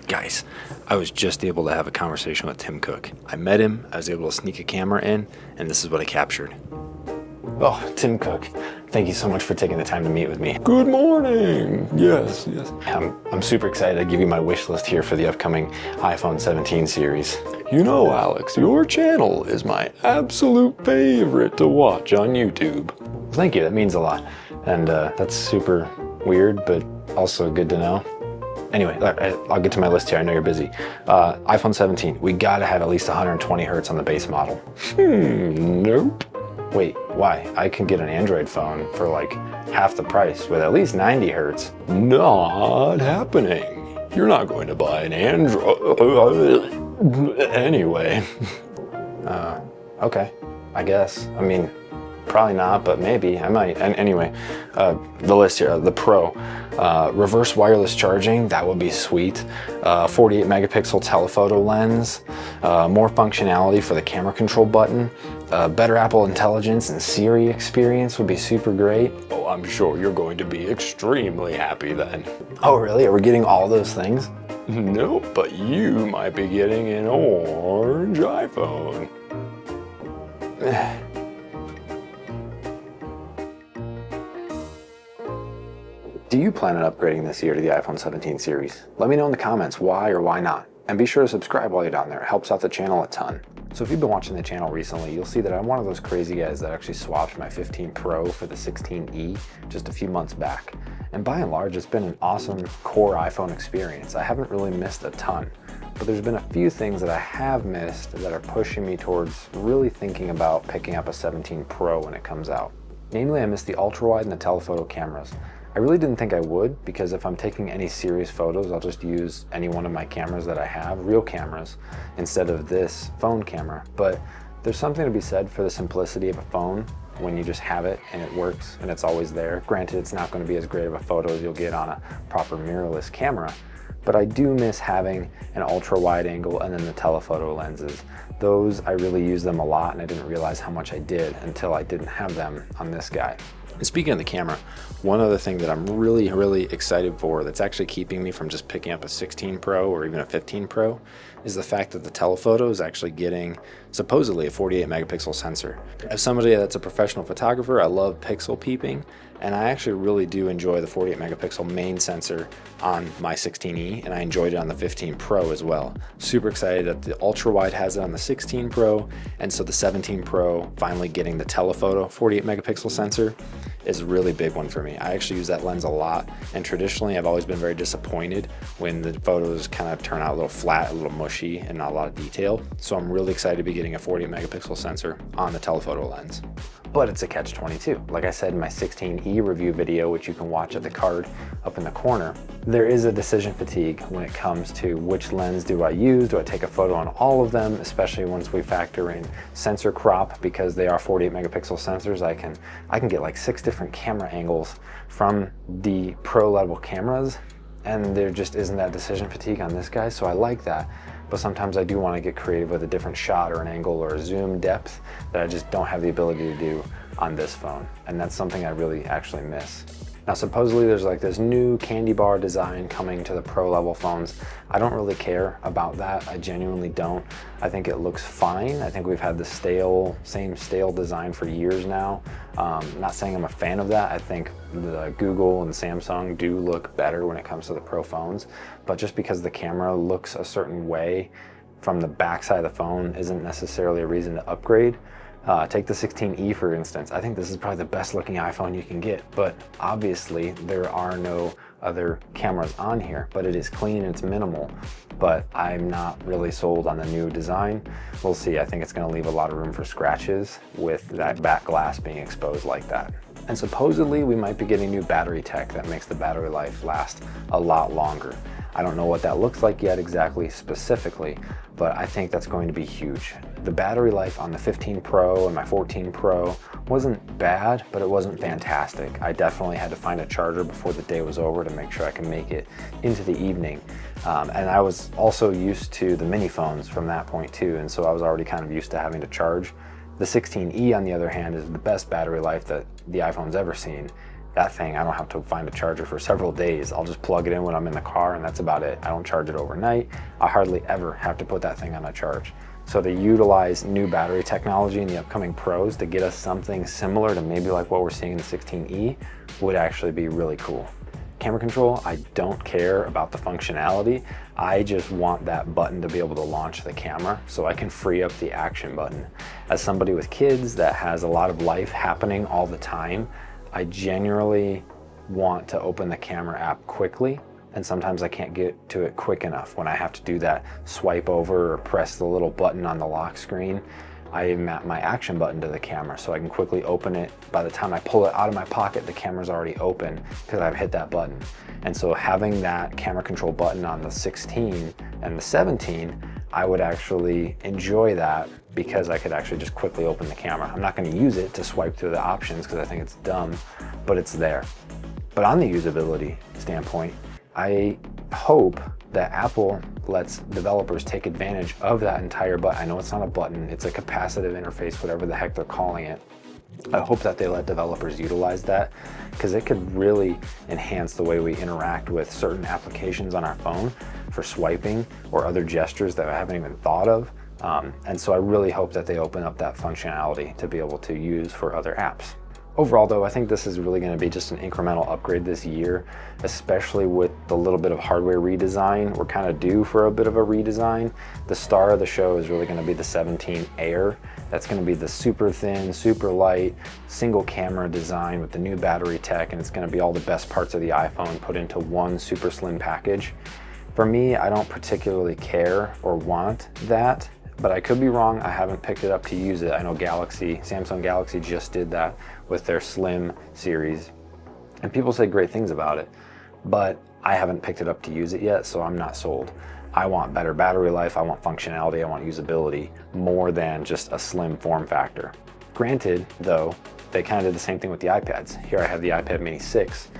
Guys, I was just able to have a conversation with Tim Cook. I met him, I was able to sneak a camera in, and this is what I captured. Oh, Tim Cook, thank you so much for taking the time to meet with me. Good morning. Yes. I'm super excited to give you my wish list here for the upcoming iPhone 17 series. You know, Alex, your channel is my absolute favorite to watch on YouTube. Thank you, that means a lot. And that's super weird, but also good to know. Anyway, I'll get to my list here. I know you're busy. iPhone 17, we gotta have at least 120 hertz on the base model. Nope. Wait, why? I can get an Android phone for like half the price with at least 90 hertz. Not happening. You're not going to buy an Android. Anyway. Okay, I guess. I mean, probably not, but maybe I might. And anyway, the list here, the Pro, reverse wireless charging, that would be sweet. 48 megapixel telephoto lens, more functionality for the camera control button, better Apple Intelligence and Siri experience would be super great. Oh, I'm sure you're going to be extremely happy then. Oh, really? Are we getting all those things? Nope, but you might be getting an orange iPhone. Do you plan on upgrading this year to the iPhone 17 series? Let me know in the comments why or why not. And be sure to subscribe while you're down there. It helps out the channel a ton. So if you've been watching the channel recently, you'll see that I'm one of those crazy guys that actually swapped my 15 Pro for the 16e just a few months back. And by and large, it's been an awesome core iPhone experience. I haven't really missed a ton, but there's been a few things that I have missed that are pushing me towards really thinking about picking up a 17 Pro when it comes out. Namely, I missed the ultra-wide and the telephoto cameras. I really didn't think I would, because if I'm taking any serious photos, I'll just use any one of my cameras that I have, real cameras, instead of this phone camera. But there's something to be said for the simplicity of a phone when you just have it and it works and it's always there. Granted, it's not going to be as great of a photo as you'll get on a proper mirrorless camera, but I do miss having an ultra wide angle and then the telephoto lenses. Those, I really use them a lot, and I didn't realize how much I did until I didn't have them on this guy. And speaking of the camera, one other thing that I'm really excited for that's actually keeping me from just picking up a 16 Pro or even a 15 Pro is the fact that the telephoto is actually getting supposedly a 48 megapixel sensor. As somebody that's a professional photographer, I love pixel peeping, and I actually really do enjoy the 48 megapixel main sensor on my 16e, and I enjoyed it on the 15 Pro as well. Super excited that the ultra wide has it on the 16 Pro, and so the 17 Pro finally getting the telephoto 48 megapixel sensor is a really big one for me. I actually use that lens a lot, and traditionally I've always been very disappointed when the photos kind of turn out a little flat, a little mushy, and not a lot of detail. So I'm really excited to be getting a 48 megapixel sensor on the telephoto lens. But it's a catch-22. Like I said in my 16e review video, which you can watch at the card up in the corner, there is a decision fatigue when it comes to which lens do I use. Do I take a photo on all of them, especially once we factor in sensor crop, because they are 48 megapixel sensors. I can get like 6 different camera angles from the pro level cameras, and there just isn't that decision fatigue on this guy, so I like that. But sometimes I do want to get creative with a different shot or an angle or a zoom depth that I just don't have the ability to do on this phone. And that's something I really actually miss. Now, supposedly there's like this new candy bar design coming to the pro level phones. I don't really care about that. I genuinely don't. I think it looks fine. I think we've had the same stale design for years now. Not saying I'm a fan of that. I think the Google and Samsung do look better when it comes to the pro phones, but just because the camera looks a certain way from the backside of the phone isn't necessarily a reason to upgrade. Take the 16e for instance. I think this is probably the best looking iPhone you can get, but obviously there are no other cameras on here, but it is clean and it's minimal. But I'm not really sold on the new design. We'll see. I think it's going to leave a lot of room for scratches with that back glass being exposed like that. And supposedly we might be getting new battery tech that makes the battery life last a lot longer. I don't know what that looks like yet exactly specifically, but I think that's going to be huge. The battery life on the 15 Pro and my 14 Pro wasn't bad, but it wasn't fantastic. I definitely had to find a charger before the day was over to make sure I can make it into the evening. And I was also used to the mini phones from that point too, and so I was already kind of used to having to charge. The 16e, on the other hand, is the best battery life that the iPhone's ever seen. that thing, I don't have to find a charger for several days. I'll just plug it in when I'm in the car and that's about it. I don't charge it overnight. I hardly ever have to put that thing on a charge. So to utilize new battery technology in the upcoming Pros to get us something similar to maybe like what we're seeing in the 16E would actually be really cool. Camera control, I don't care about the functionality. I just want that button to be able to launch the camera so I can free up the action button. As somebody with kids that has a lot of life happening all the time, I genuinely want to open the camera app quickly, and sometimes I can't get to it quick enough. When I have to do that swipe over or press the little button on the lock screen, I map my action button to the camera so I can quickly open it. By the time I pull it out of my pocket, the camera's already open because I've hit that button. And so having that camera control button on the 16 and the 17, I would actually enjoy that because I could actually just quickly open the camera. I'm not going to use it to swipe through the options because I think it's dumb, but it's there. But on the usability standpoint, I hope that Apple lets developers take advantage of that entire button. I know it's not a button, it's a capacitive interface, whatever the heck they're calling it. I hope that they let developers utilize that because it could really enhance the way we interact with certain applications on our phone for swiping or other gestures that I haven't even thought of. And so I really hope that they open up that functionality to be able to use for other apps. Overall though, I think this is really going to be just an incremental upgrade this year, especially with the little bit of hardware redesign. We're kind of due for a bit of a redesign. The star of the show is really going to be the 17 Air. That's going to be the super thin, super light, single camera design with the new battery tech, and it's going to be all the best parts of the iPhone put into one super slim package. For me, I don't particularly care or want that, but I could be wrong. I haven't picked it up to use it. I know Samsung Galaxy just did that with their Slim series, and people say great things about it, but I haven't picked it up to use it yet, so I'm not sold. I want better battery life, I want functionality, I want usability, more than just a slim form factor. Granted, though, they kind of did the same thing with the iPads. Here I have the iPad mini 6,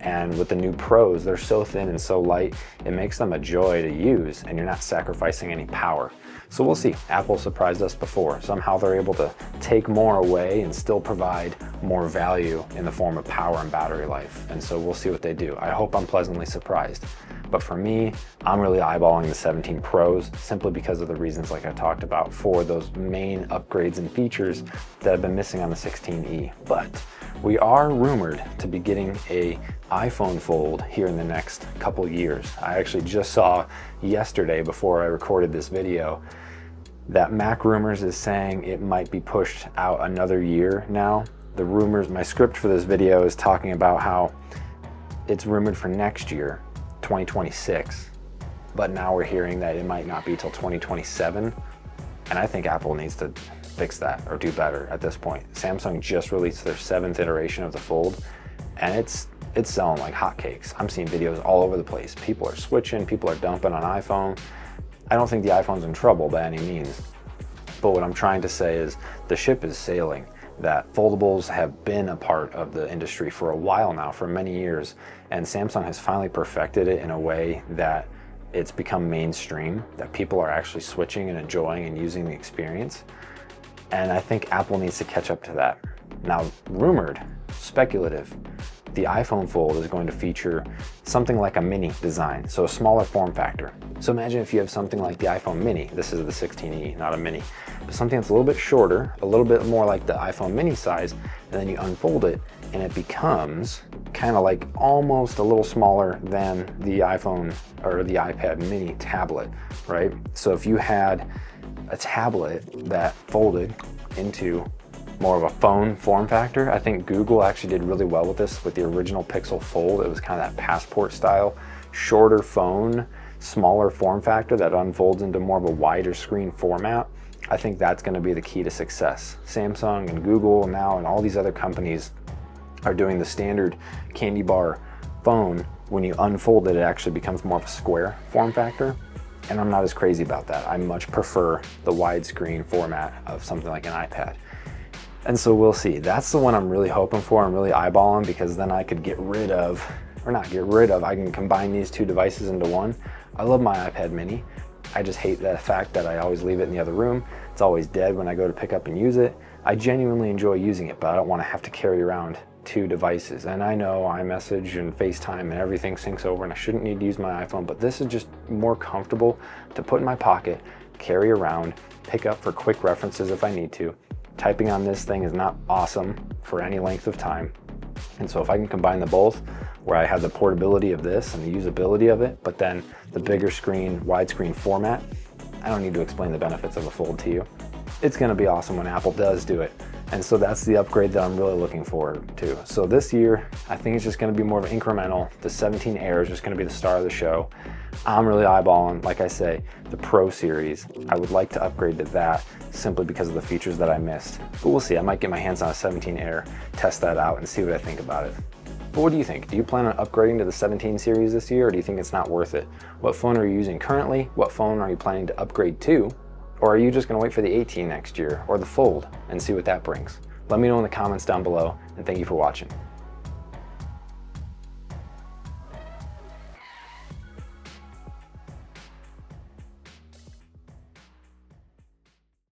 and with the new Pros, they're so thin and so light, it makes them a joy to use, and you're not sacrificing any power. So we'll see. Apple surprised us before. Somehow they're able to take more away and still provide more value in the form of power and battery life. And so we'll see what they do. I hope I'm pleasantly surprised. But for me, I'm really eyeballing the 17 Pros simply because of the reasons like I talked about for those main upgrades and features that have been missing on the 16E. But we are rumored to be getting a iPhone Fold here in the next couple years. I actually just saw yesterday before I recorded this video that Mac Rumors is saying it might be pushed out another year now. The rumors, my script for this video is talking about how it's rumored for next year, 2026, but now we're hearing that it might not be till 2027, and I think Apple needs to fix that or do better at this point. Samsung just released their 7th iteration of the Fold, and it's selling like hotcakes. I'm seeing videos all over the place. People are switching, people are dumping on iPhone. I don't think the iPhone's in trouble by any means, but what I'm trying to say is the ship is sailing. That foldables have been a part of the industry for a while now, for many years, and Samsung has finally perfected it in a way that it's become mainstream, that people are actually switching and enjoying and using the experience. And I think Apple needs to catch up to that. Now, rumored, speculative, the iPhone Fold is going to feature something like a mini design, so a smaller form factor. So imagine if you have something like the iPhone mini, this is the 16E, not a mini, but something that's a little bit shorter, a little bit more like the iPhone mini size, and then you unfold it and it becomes kind of like almost a little smaller than the iPhone or the iPad mini tablet, right? So if you had a tablet that folded into more of a phone form factor. I think Google actually did really well with this with the original Pixel Fold. It was kind of that passport style, shorter phone, smaller form factor that unfolds into more of a wider screen format. I think that's going to be the key to success. Samsung and Google now and all these other companies are doing the standard candy bar phone. When you unfold it, it actually becomes more of a square form factor. And I'm not as crazy about that. I much prefer the widescreen format of something like an iPad. And so we'll see. That's the one I'm really hoping for. I'm really eyeballing because then I could get rid of, or not get rid of, I can combine these two devices into one. I love my iPad mini. I just hate the fact that I always leave it in the other room. It's always dead when I go to pick up and use it. I genuinely enjoy using it, but I don't want to have to carry around two devices. And I know iMessage and FaceTime and everything syncs over and I shouldn't need to use my iPhone, but this is just more comfortable to put in my pocket, carry around, pick up for quick references if I need to. Typing on this thing is not awesome for any length of time. And so if I can combine the both, where I have the portability of this and the usability of it, but then the bigger screen, widescreen format, I don't need to explain the benefits of a Fold to you. It's gonna be awesome when Apple does do it. And so that's the upgrade that I'm really looking forward to. So this year, I think it's just gonna be more of an incremental. The 17 Air is just gonna be the star of the show. I'm really eyeballing, like I say, the Pro series. I would like to upgrade to that simply because of the features that I missed. But we'll see, I might get my hands on a 17 Air, test that out and see what I think about it. But what do you think? Do you plan on upgrading to the 17 series this year, or do you think it's not worth it? What phone are you using currently? What phone are you planning to upgrade to? Or are you just gonna wait for the 18 next year or the Fold and see what that brings? Let me know in the comments down below, and thank you for watching.